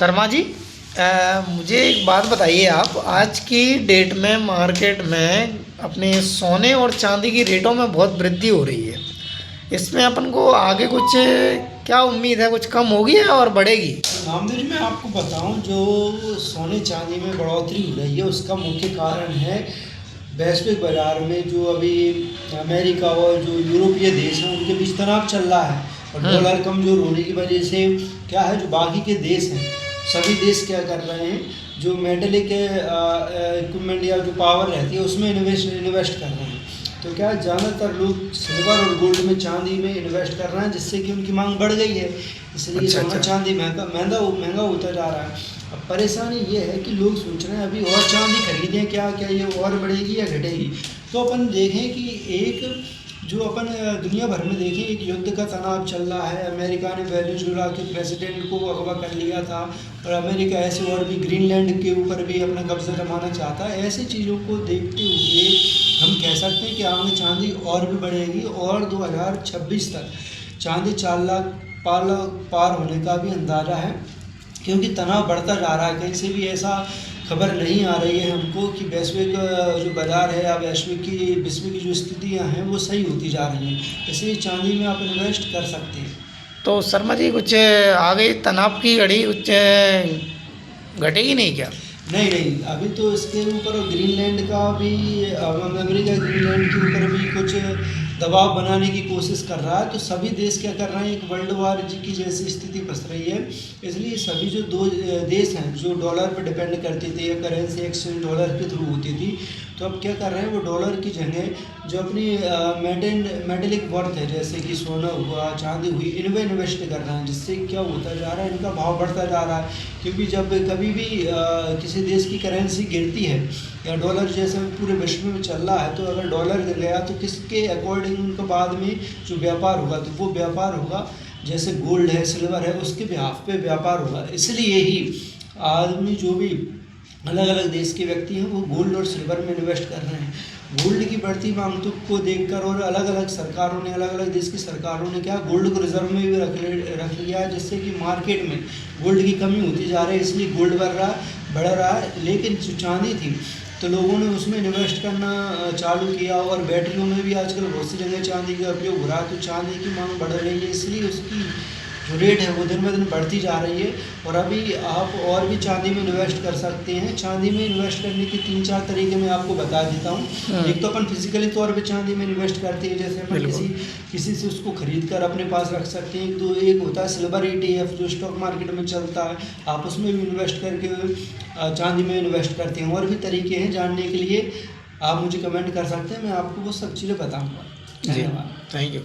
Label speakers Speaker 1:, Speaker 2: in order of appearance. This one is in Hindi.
Speaker 1: शर्मा जी, मुझे एक बात बताइए। आप आज की डेट में मार्केट में अपने सोने और चांदी की रेटों में बहुत वृद्धि हो रही है। इसमें अपन को आगे कुछ क्या उम्मीद है, कुछ कम होगी या और बढ़ेगी?
Speaker 2: नामदेव जी, मैं आपको बताऊं, जो सोने चांदी में बढ़ोतरी हो रही है उसका मुख्य कारण है वैश्विक बाजार में जो अभी अमेरिका और जो यूरोपीय देश हैं उनके बीच तनाव चल रहा है। और डॉलर कमज़ोर होने की वजह से क्या है, जो बाकी के देश हैं सभी देश क्या कर रहे हैं, जो मेटलिक इक्विपमेंट या जो पावर रहती है उसमें इन्वेस्ट कर रहे हैं। तो क्या ज़्यादातर लोग सिल्वर और गोल्ड में, चांदी में इन्वेस्ट कर रहे हैं, जिससे कि उनकी मांग बढ़ गई है। इसलिए सोना चांदी महंगा होता जा रहा है। अब परेशानी ये है कि लोग सोच रहे हैं अभी और चांदी खरीदें, क्या क्या ये और बढ़ेगी या घटेगी। तो अपन देखें कि एक जो अपन दुनिया भर में देखें, एक युद्ध का तनाव चल रहा है। अमेरिका ने वेनेजुएला के प्रेसिडेंट को अगवा कर लिया था और अमेरिका ऐसे और भी ग्रीनलैंड के ऊपर भी अपना कब्जा जमाना चाहता है। ऐसी चीज़ों को देखते हुए हम कह सकते हैं कि आगे चांदी और भी बढ़ेगी और 2026 तक चांदी 4 लाख पार होने का भी अंदाज़ा है, क्योंकि तनाव बढ़ता जा रहा है। कहीं से भी ऐसा खबर नहीं आ रही है हमको कि वैश्विक जो बाज़ार है या विश्व की जो स्थितियाँ हैं वो सही होती जा रही हैं। इसलिए चांदी में आप इन्वेस्ट कर सकते हैं।
Speaker 1: तो शर्मा जी, कुछ आगे तनाव की घड़ी कुछ घटेगी नहीं क्या?
Speaker 2: नहीं, अभी तो इसके ऊपर ग्रीनलैंड का भी, अमेरिका ग्रीनलैंड के ऊपर भी कुछ दबाव बनाने की कोशिश कर रहा है। तो सभी देश क्या कर रहे हैं, एक वर्ल्ड वार की जैसी स्थिति फंस रही है। इसलिए सभी जो दो देश हैं जो डॉलर पर डिपेंड करते थे या करेंसी एक्सचेंज डॉलर के थ्रू होती थी, तो अब क्या कर रहे हैं, वो डॉलर की जगह जो अपनी मेटलिक वर्थ है, जैसे कि सोना हुआ, चांदी हुई, इनमें इन्वेस्ट कर रहे हैं। जिससे क्या होता जा रहा है, इनका भाव बढ़ता जा रहा है। क्योंकि जब कभी भी किसी देश की करेंसी गिरती है या डॉलर जैसे पूरे विश्व में चल रहा है, तो अगर डॉलर गिर गया तो किसके अकॉर्डिंग उनका बाद में जो व्यापार होगा, तो वो व्यापार होगा जैसे गोल्ड है, सिल्वर है, उसके बिहाफ पे व्यापार होगा। इसलिए ही आदमी जो भी अलग अलग देश के व्यक्ति हैं वो गोल्ड और सिल्वर में इन्वेस्ट कर रहे हैं। गोल्ड की बढ़ती मांग को देखकर और अलग अलग सरकारों ने, अलग अलग देश की सरकारों ने क्या गोल्ड को रिजर्व में भी रख लिया है, जिससे कि मार्केट में गोल्ड की कमी होती जा रही है। इसलिए गोल्ड बढ़ रहा है। लेकिन जो चांदी थी तो लोगों ने उसमें इन्वेस्ट करना चालू किया और बैटरियों में भी आजकल बहुत सी जगह चांदी का उपयोग हो रहा है। तो चांदी की मांग बढ़ रही है, इसलिए उसकी जो रेट है वो दिन ब दिन बढ़ती जा रही है। और अभी आप और भी चांदी में इन्वेस्ट कर सकते हैं। चांदी में इन्वेस्ट करने के 3-4 तरीके मैं आपको बता देता हूँ। एक तो अपन फिजिकली तौर पे चांदी में इन्वेस्ट करते हैं, जैसे अपन किसी से उसको खरीद कर अपने पास रख सकते हैं। एक होता है सिल्वर ETF जो स्टॉक मार्केट में चलता है, आप उसमें भी इन्वेस्ट करके चांदी में इन्वेस्ट करते हैं। और भी तरीके हैं, जानने के लिए आप मुझे कमेंट कर सकते हैं, मैं आपको वो सब चीज़ें बताऊँगा। धन्यवाद।
Speaker 1: Thank you.